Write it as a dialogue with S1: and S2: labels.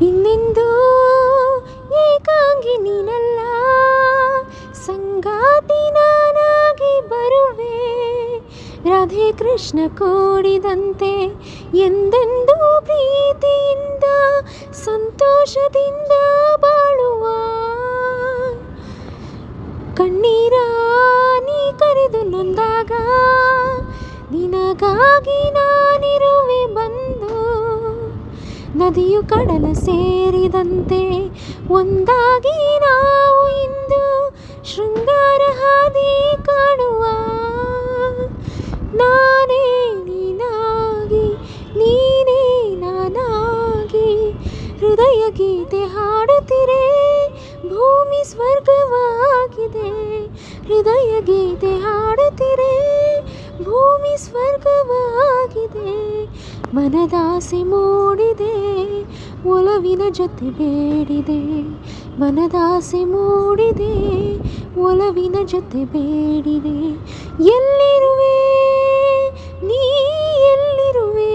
S1: ಇನ್ನೆಂದೂ ಏಕಾಂಗಿ ನೀನಲ್ಲ, ಸಂಗಾತಿ ನಾನಾಗಿ ಬರುವೆ. ರಾಧೆ ಕೃಷ್ಣ ಕೂಡಿದಂತೆ ಎಂದೆಂದೂ ಪ್ರೀತಿಯಿಂದ ಸಂತೋಷದಿಂದ ಬಾಳುವ. ಕಣ್ಣೀರ ನೀ ಕರೆದು ನೊಂದಾಗ ನಿನಗಾಗಿ ನಾನಿರುವೆ ಬಂದು. ನದಿಯು ಕಡಲ ಸೇರಿದಂತೆ ಒಂದಾಗಿ ನಾವು ಇಂದು ಶೃಂಗಾರ ಹಾದಿ ಕಾಣುವ. ನಾನೇ ನೀನಾಗಿ ನೀನೇ ನಾನಾಗಿ ಹೃದಯ ಗೀತೆ ಹಾಡುತ್ತಿರೆ, ಭೂಮಿ ಸ್ವರ್ಗವಾಗಿದೆ. ಹೃದಯ ಗೀತೆ ಹಾಡುತ್ತಿರೆ, ಭೂಮಿ ಸ್ವರ್ಗವಾಗಿದೆ. ಮನದಾಸೆ ಮೂಡಿದೆ, ಒಲವಿನ ಜೊತೆ ಬೇಡಿದೆ. ಮನದಾಸೆ ಮೂಡಿದೆ, ಒಲವಿನ ಜೊತೆ ಬೇಡಿದೆ. ಎಲ್ಲಿರುವೆ ನೀ, ಎಲ್ಲಿರುವೆ